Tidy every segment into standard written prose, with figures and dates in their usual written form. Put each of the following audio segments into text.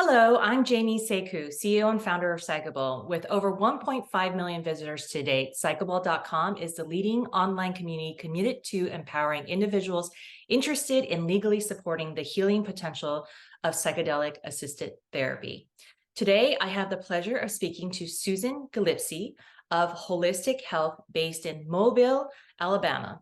Hello, I'm Jamie Sekou, CEO and founder of Psychable. With over 1.5 million visitors to date, Psychable.com is the leading online community committed to empowering individuals interested in legally supporting the healing potential of psychedelic assisted therapy. Today, I have the pleasure of speaking to Susan Gillispie of Wholistic Health based in Mobile, Alabama.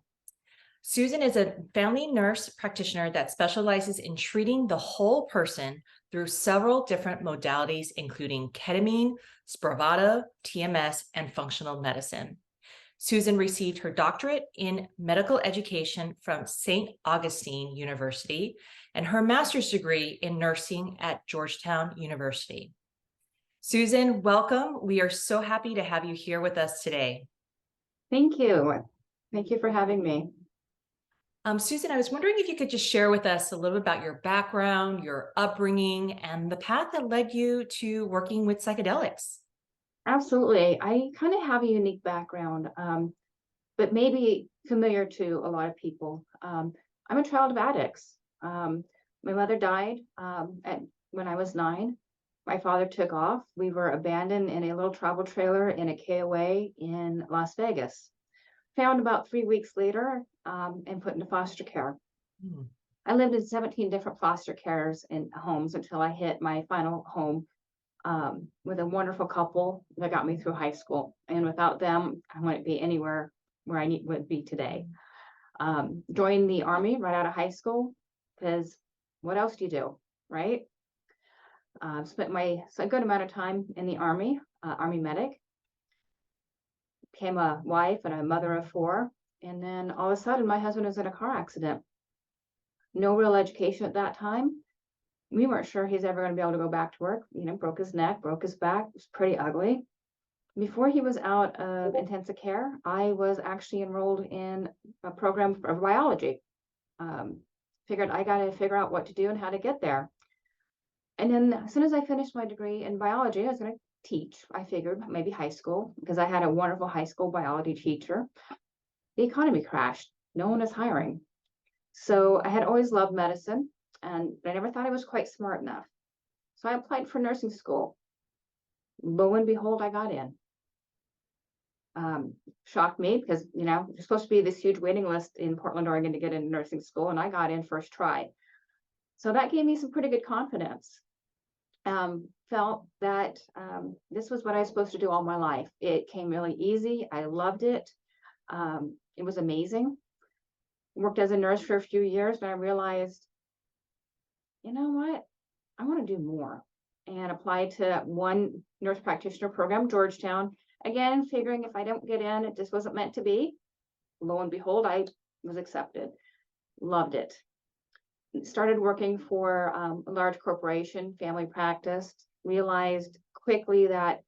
Susan is a family nurse practitioner that specializes in treating the whole person through several different modalities, including ketamine, Spravato, TMS, and functional medicine. Susan received her doctorate in medical education from St. Augustine University and her master's degree in nursing at Georgetown University. Susan, welcome. We are so happy to have you here with us today. Thank you. Thank you for having me. Susan, I was wondering if you could just share with us a little bit about your background, your upbringing, and the path that led you to working with psychedelics. Absolutely. I kind of have a unique background, but maybe familiar to a lot of people. I'm a child of addicts. My mother died when I was 9. My father took off. We were abandoned in a little travel trailer in a KOA in Las Vegas. Found about 3 weeks later and put into foster care. Hmm. I lived in 17 different foster cares and homes until I hit my final home with a wonderful couple that got me through high school. And without them, I wouldn't be anywhere where would be today. Joined the Army right out of high school because what else do you do, right? Spent a good amount of time in the Army, Army medic. Became a wife and a mother of 4. And then all of a sudden, my husband was in a car accident. No real education at that time. We weren't sure he's ever going to be able to go back to work. Broke his neck, broke his back. It was pretty ugly. Before he was out of intensive care, I was actually enrolled in a program for biology. Figured I got to figure out what to do and how to get there. And then as soon as I finished my degree in biology, I was going to teach. I figured maybe high school because I had a wonderful high school biology teacher. The economy crashed. No one was hiring. So I had always loved medicine, and I never thought I was quite smart enough. So I applied for nursing school. Lo and behold, I got in. Shocked me because, there's supposed to be this huge waiting list in Portland, Oregon to get into nursing school, and I got in first try. So that gave me some pretty good confidence. Felt that this was what I was supposed to do all my life. It came really easy. I loved it. It was amazing. Worked as a nurse for a few years, and I realized, you know what? I want to do more. And applied to one nurse practitioner program, Georgetown. Again, figuring if I don't get in, it just wasn't meant to be. Lo and behold, I was accepted. Loved it. Started working for a large corporation, family practice. Realized quickly that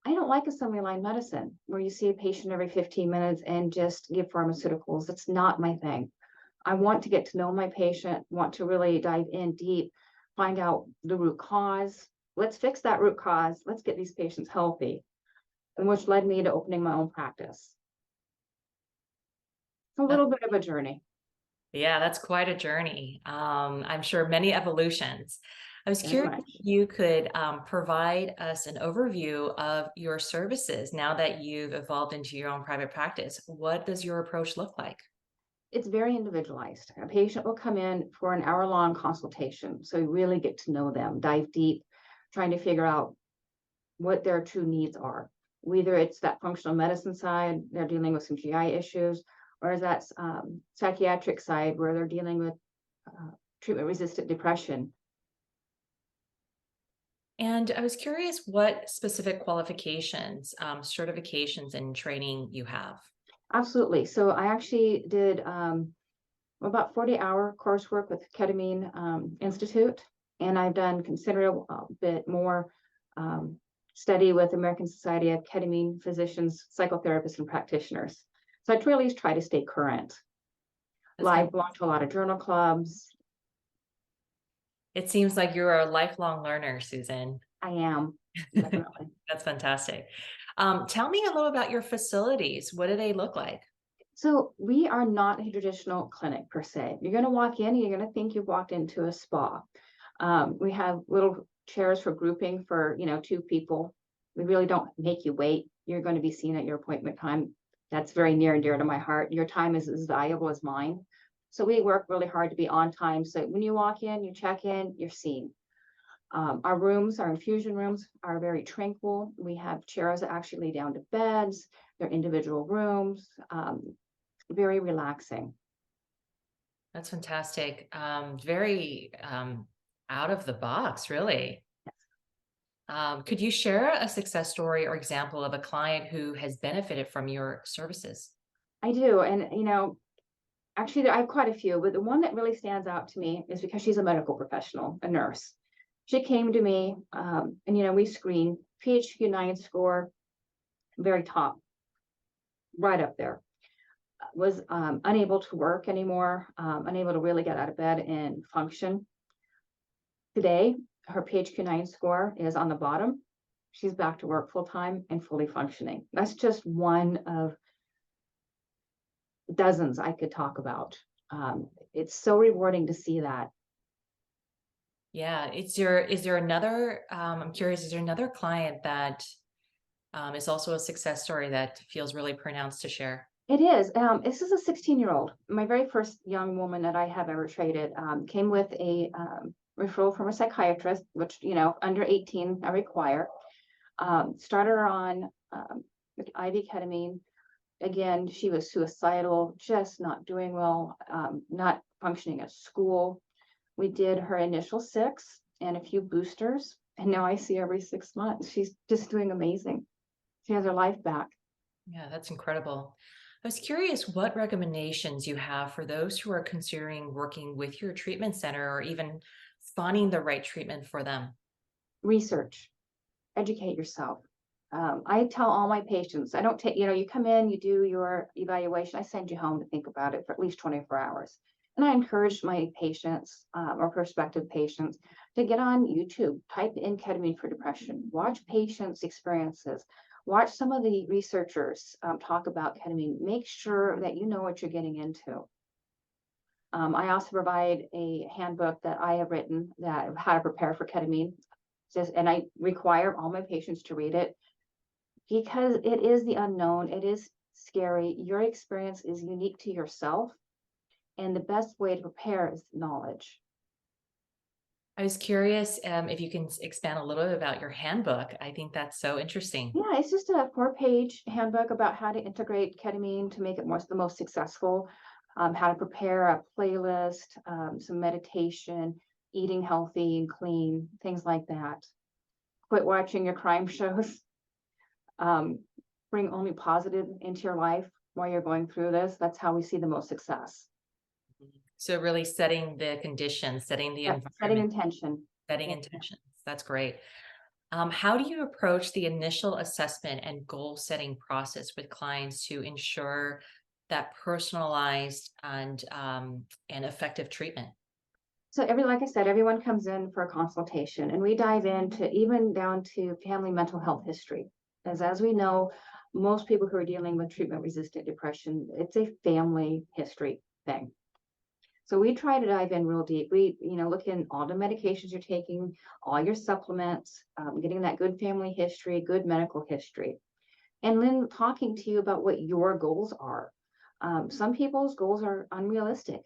I don't like assembly line medicine where you see a patient every 15 minutes and just give pharmaceuticals. That's not my thing. I want to get to know my patient, want to really dive in deep, find out the root cause. Let's fix that root cause. Let's get these patients healthy, and which led me to opening my own practice. A little bit of a journey. Yeah, that's quite a journey. I'm sure many evolutions. I was curious if you could provide us an overview of your services now that you've evolved into your own private practice. What does your approach look like? It's very individualized. A patient will come in for an hour-long consultation. So you really get to know them, dive deep, trying to figure out what their true needs are. Whether it's that functional medicine side, they're dealing with some GI issues, or is that psychiatric side where they're dealing with treatment-resistant depression. And I was curious what specific qualifications, certifications, and training you have. Absolutely. So I actually did about 40-hour coursework with Ketamine Institute, and I've done considerable bit more study with American Society of Ketamine Physicians, Psychotherapists, and Practitioners. So I really try to stay current. I belong to a lot of journal clubs. It seems like you're a lifelong learner, Susan. I am, definitely. That's fantastic. Tell me a little about your facilities. What do they look like? So we are not a traditional clinic per se. You're going to walk in, you're going to think you've walked into a spa. We have little chairs for grouping for, 2 people. We really don't make you wait. You're going to be seen at your appointment time. That's very near and dear to my heart. Your time is as valuable as mine. So we work really hard to be on time. So when you walk in, you check in, you're seen. Our rooms, our infusion rooms are very tranquil. We have chairs that actually lay down to beds. They're individual rooms, very relaxing. That's fantastic. Very out of the box, really. Could you share a success story or example of a client who has benefited from your services? I do. And, actually, I have quite a few, but the one that really stands out to me is because she's a medical professional, a nurse. She came to me, and, we screened PHQ-9 score, very top, right up there. Was unable to work anymore, unable to really get out of bed and function. Today, her PHQ-9 score is on the bottom. She's back to work full time and fully functioning. That's just one of dozens I could talk about. It's so rewarding to see that. Yeah, is there another, I'm curious, is there another client that is also a success story that feels really pronounced to share? It is. This is a 16-year-old. My very first young woman that I have ever treated came with a referral from a psychiatrist, which, under 18, I require. Started her on IV ketamine. Again, she was suicidal, just not doing well, not functioning at school. We did her initial 6 and a few boosters, and now I see her every 6 months. She's just doing amazing. She has her life back. Yeah, that's incredible. I was curious what recommendations you have for those who are considering working with your treatment center or even finding the right treatment for them. Research, educate yourself. I tell all my patients, I don't take, you come in, you do your evaluation, I send you home to think about it for at least 24 hours. And I encourage my patients or prospective patients to get on YouTube, type in ketamine for depression, watch patients' experiences, watch some of the researchers talk about ketamine, make sure that you know what you're getting into. I also provide a handbook that I have written that how to prepare for ketamine. And I require all my patients to read it because it is the unknown. It is scary. Your experience is unique to yourself. And the best way to prepare is knowledge. I was curious if you can expand a little bit about your handbook. I think that's so interesting. Yeah, it's just a 4-page handbook about how to integrate ketamine to make it the most successful, how to prepare a playlist, some meditation, eating healthy and clean, things like that. Quit watching your crime shows. Bring only positive into your life while you're going through this. That's how we see the most success. So really setting the conditions, setting the Setting environment, intention. setting Yeah. intentions. That's great. How do you approach the initial assessment and goal setting process with clients to ensure that personalized and effective treatment? So like I said, everyone comes in for a consultation and we dive into even down to family mental health history. As we know, most people who are dealing with treatment resistant depression, it's a family history thing. So we try to dive in real deep. We, look in all the medications you're taking, all your supplements, getting that good family history, good medical history, and then talking to you about what your goals are. Some people's goals are unrealistic.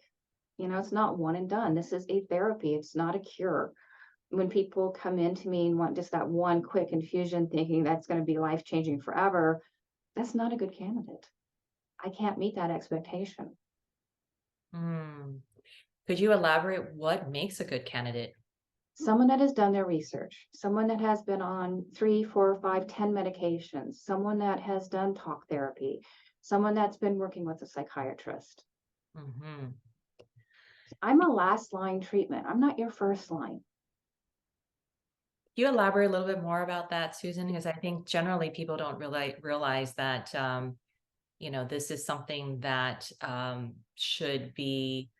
It's not one and done. This is a therapy. It's not a cure. When people come in to me and want just that one quick infusion thinking that's going to be life-changing forever, that's not a good candidate. I can't meet that expectation. Hmm. Could you elaborate what makes a good candidate? Someone that has done their research, someone that has been on 3, 4, 5, 10 medications, someone that has done talk therapy, someone that's been working with a psychiatrist. Mm-hmm. I'm a last line treatment. I'm not your first line. You elaborate a little bit more about that, Susan, because I think generally people don't really realize that, this is something that should be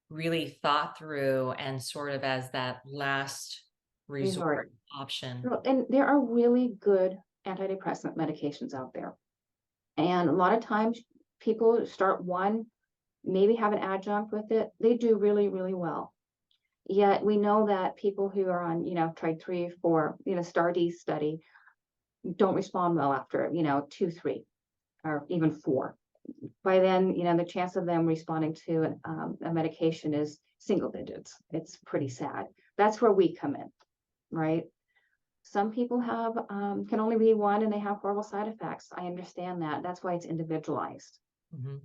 really thought through and sort of as that last resort option. And there are really good antidepressant medications out there. And a lot of times people start one, maybe have an adjunct with it. They do really, really well. Yet we know that people who are on, tried 3 or 4, STAR-D study don't respond well after, 2, 3, or even 4. By then, the chance of them responding to a medication is single digits. It's pretty sad. That's where we come in, right? Some people have can only be one and they have horrible side effects. I understand that. That's why it's individualized. Mhm.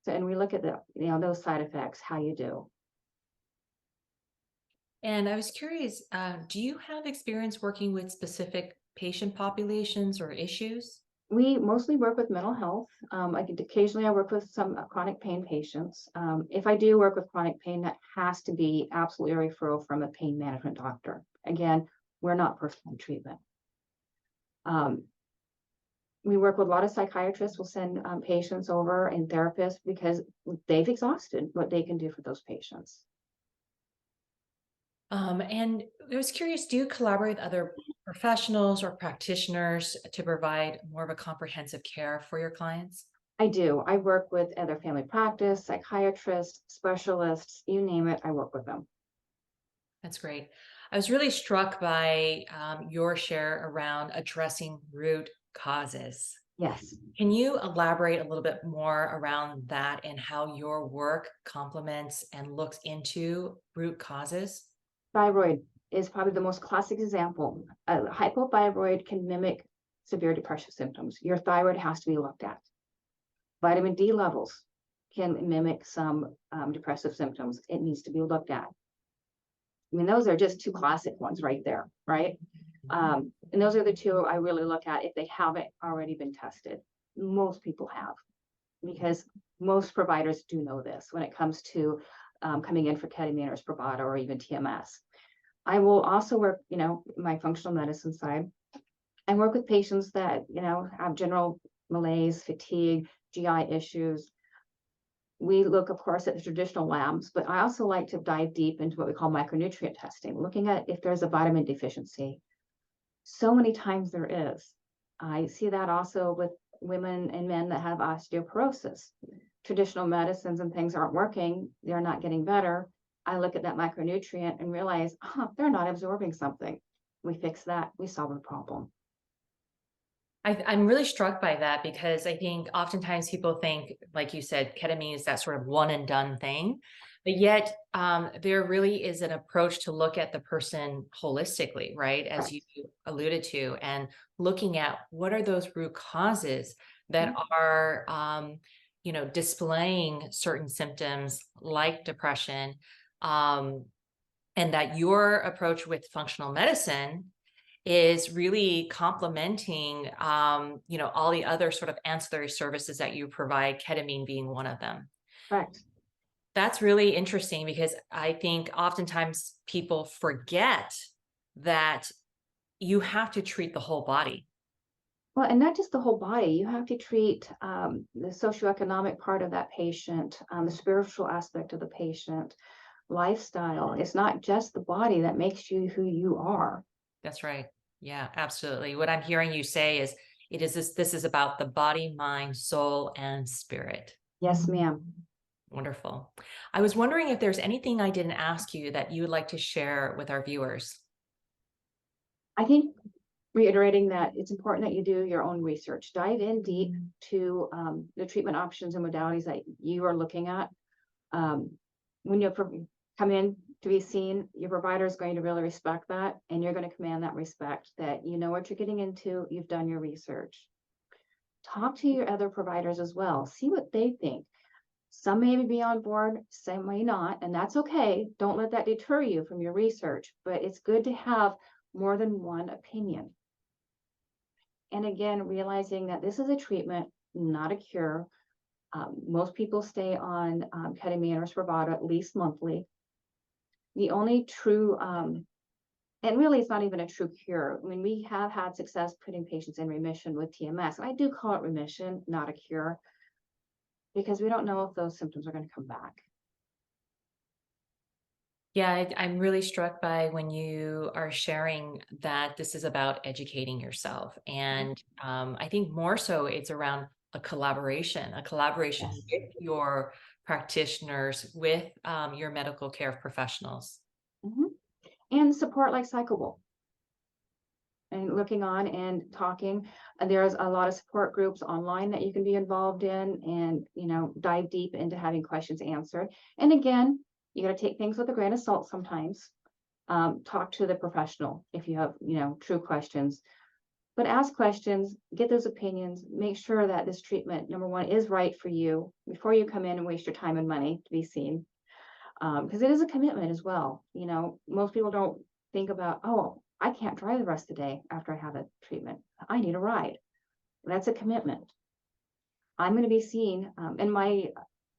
So, and we look at those side effects, how you do. And I was curious, do you have experience working with specific patient populations or issues? We mostly work with mental health. Occasionally I work with some chronic pain patients. If I do work with chronic pain, that has to be absolutely a referral from a pain management doctor. Again, we're not personal treatment. Um, we work with a lot of psychiatrists. We'll send patients over and therapists because they've exhausted what they can do for those patients. And I was curious, do you collaborate with other professionals or practitioners to provide more of a comprehensive care for your clients? I do. I work with other family practice, psychiatrists, specialists, you name it, I work with them. That's great. I was really struck by your share around addressing root causes. Yes. Can you elaborate a little bit more around that and how your work complements and looks into root causes? Thyroid is probably the most classic example. Hypothyroid can mimic severe depressive symptoms. Your thyroid has to be looked at. Vitamin D levels can mimic some depressive symptoms. It needs to be looked at. I mean, those are just two classic ones right there, right? And those are the two I really look at if they haven't already been tested. Most people have, because most providers do know this when it comes to coming in for ketamine or Spravato or even TMS. I will also work, my functional medicine side. I work with patients that, have general malaise, fatigue, GI issues. We look, of course, at the traditional labs, but I also like to dive deep into what we call micronutrient testing, looking at if there's a vitamin deficiency. So many times there is. I see that also with women and men that have osteoporosis. Traditional medicines and things aren't working, they're not getting better. I look at that micronutrient and realize, they're not absorbing something. We fix that, we solve the problem. I'm really struck by that because I think oftentimes people think, like you said, ketamine is that sort of one and done thing. But yet, there really is an approach to look at the person holistically, right? As you alluded to, and looking at what are those root causes that are, displaying certain symptoms like depression, and that your approach with functional medicine is really complementing, all the other sort of ancillary services that you provide, ketamine being one of them. Correct. That's really interesting because I think oftentimes people forget that you have to treat the whole body. Well, and not just the whole body, you have to treat the socioeconomic part of that patient, the spiritual aspect of the patient, lifestyle. It's not just the body that makes you who you are. That's right. Yeah, absolutely. What I'm hearing you say is this is about the body, mind, soul, and spirit. Yes, ma'am. Wonderful. I was wondering if there's anything I didn't ask you that you would like to share with our viewers. I think reiterating that it's important that you do your own research. Dive in deep to the treatment options and modalities that you are looking at. When you come in to be seen, your provider is going to really respect that, and you're going to command that respect that you know what you're getting into, you've done your research. Talk to your other providers as well. See what they think. Some may be on board, some may not, and that's okay. Don't let that deter you from your research, but it's good to have more than one opinion. And again, realizing that this is a treatment, not a cure. Most people stay on ketamine or Spravato at least monthly. The only true, and really it's not even a true cure. I mean, we have had success putting patients in remission with TMS. And I do call it remission, not a cure, because we don't know if those symptoms are going to come back. Yeah, I'm really struck by when you are sharing that this is about educating yourself. And I think more so it's around a collaboration Yes. with your practitioners with your medical care professionals. Mhm. And support like Psychable, and looking on and talking. There's a lot of support groups online that you can be involved in, and dive deep into having questions answered. And again, you got to take things with a grain of salt sometimes. Talk to the professional if you have true questions, but ask questions, get those opinions, make sure that this treatment, number one, is right for you before you come in and waste your time and money to be seen. Because it is a commitment as well. Most people don't think about, oh, I can't drive the rest of the day after I have a treatment. I need a ride. That's a commitment. I'm going to be seen in my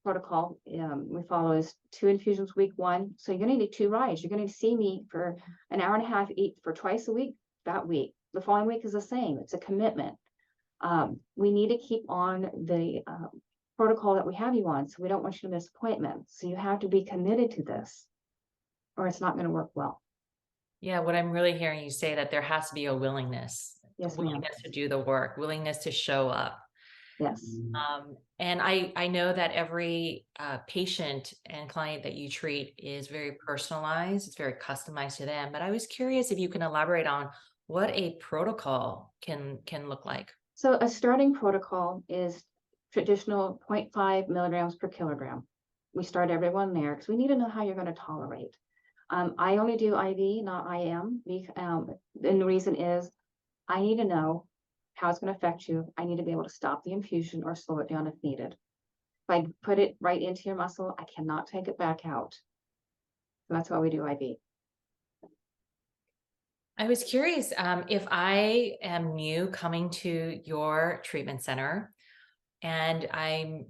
protocol. We follow is 2 infusions week 1. So you're going to need 2 rides. You're going to see me for an hour and a half each for twice a week that week. The following week is the same. It's a commitment. We need to keep on the protocol that we have you on, so we don't want you to miss appointments. So you have to be committed to this, or it's not going to work well. Yeah, what I'm really hearing you say, that there has to be a willingness, Yes, ma'am. willingness to do the work, willingness to show up. Yes. And I know that every patient and client that you treat is very personalized. It's very customized to them. But I was curious if you can elaborate on what a protocol can look like. So a starting protocol is traditional 0.5 milligrams per kilogram. We start everyone there because we need to know how you're going to tolerate. I only do IV, not IM. And the reason is I need to know how it's going to affect you. I need to be able to stop the infusion or slow it down if needed. If I put it right into your muscle, I cannot take it back out. So that's why we do IV. I was curious if I am new coming to your treatment center and I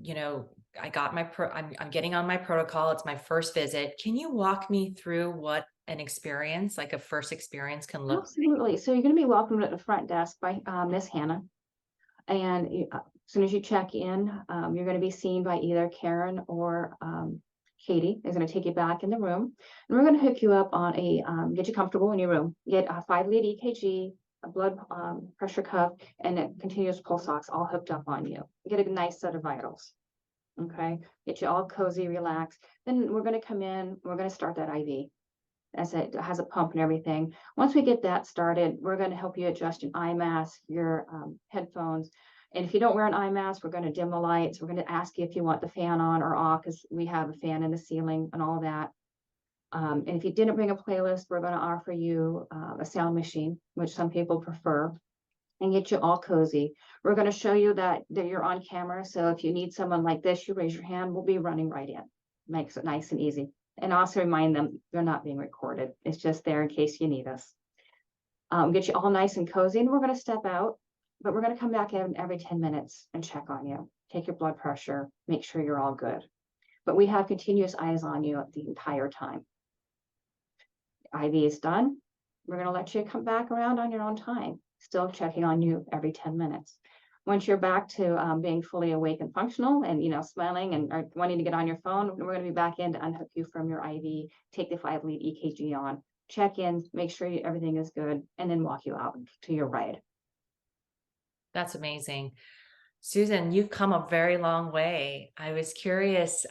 got my I'm getting on my protocol. It's my first visit. Can you walk me through what an experience, like a first experience, can look like? Absolutely. So you're going to be welcomed at the front desk by Miss Hannah. And as soon as you check in, you're going to be seen by either Karen or Katie is going to take you back in the room. And we're going to hook you up on get you comfortable in your room, get a 5-lead EKG, a blood pressure cuff, and a continuous pulse ox all hooked up on you. Get a nice set of vitals. Okay. Get you all cozy, relaxed. Then we're going to come in, we're going to start that IV. As it has a pump and everything. Once we get that started, we're going to help you adjust your eye mask, your headphones. And if you don't wear an eye mask, we're going to dim the lights. We're going to ask you if you want the fan on or off, because we have a fan in the ceiling and all that. And if you didn't bring a playlist, we're going to offer you a sound machine, which some people prefer, and get you all cozy. We're going to show you that you're on camera. So if you need someone like this, you raise your hand, we'll be running right in. Makes it nice and easy. And also remind them they're not being recorded. It's just there in case you need us. Get you all nice and cozy, and we're going to step out, but we're going to come back in every 10 minutes and check on you, take your blood pressure, make sure you're all good. But we have continuous eyes on you the entire time. IV is done. We're going to let you come back around on your own time, still checking on you every 10 minutes. Once you're back to being fully awake and functional and, smiling and or wanting to get on your phone, we're going to be back in to unhook you from your IV, take the 5-lead EKG on, check in, make sure everything is good, and then walk you out to your ride. That's amazing. Susan, you've come a very long way. I was curious,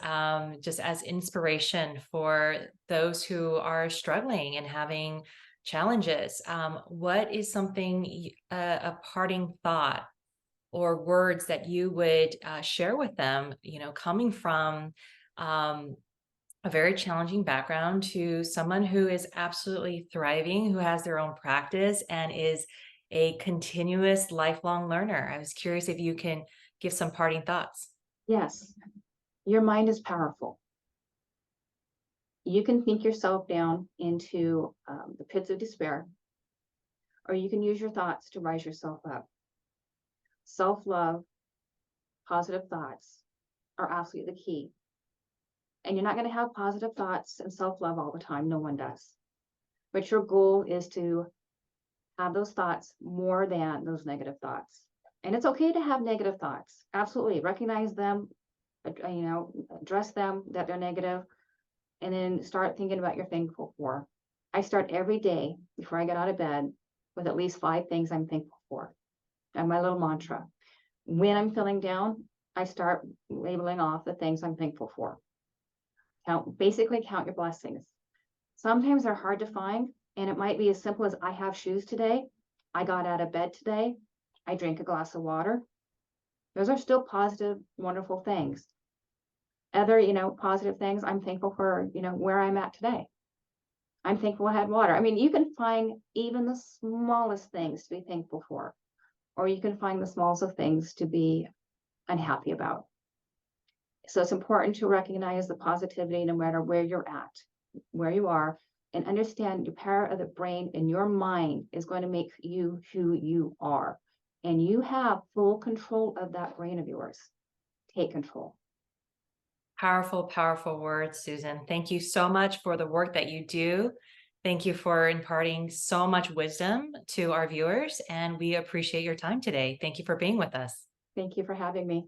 just as inspiration for those who are struggling and having challenges, what is something, a parting thought or words that you would share with them, coming from a very challenging background to someone who is absolutely thriving, who has their own practice and is a continuous lifelong learner? I was curious if you can give some parting thoughts. Yes, your mind is powerful. You can think yourself down into the pits of despair, or you can use your thoughts to rise yourself up. Self-love, positive thoughts are absolutely the key. And you're not going to have positive thoughts and self-love all the time. No one does. But your goal is to have those thoughts more than those negative thoughts. And it's okay to have negative thoughts. Absolutely. Recognize them, address them that they're negative, and then start thinking about what you're thankful for. I start every day before I get out of bed with at least 5 things I'm thankful for. And my little mantra. When I'm feeling down, I start labeling off the things I'm thankful for. Basically count your blessings. Sometimes they're hard to find, and it might be as simple as I have shoes today. I got out of bed today. I drank a glass of water. Those are still positive, wonderful things. Other, positive things, I'm thankful for, where I'm at today. I'm thankful I had water. I mean, you can find even the smallest things to be thankful for, or you can find the smallest of things to be unhappy about. So it's important to recognize the positivity no matter where you're at, where you are, and understand your power of the brain and your mind is going to make you who you are. And you have full control of that brain of yours. Take control. Powerful, powerful words, Susan. Thank you so much for the work that you do. Thank you for imparting so much wisdom to our viewers, and we appreciate your time today. Thank you for being with us. Thank you for having me.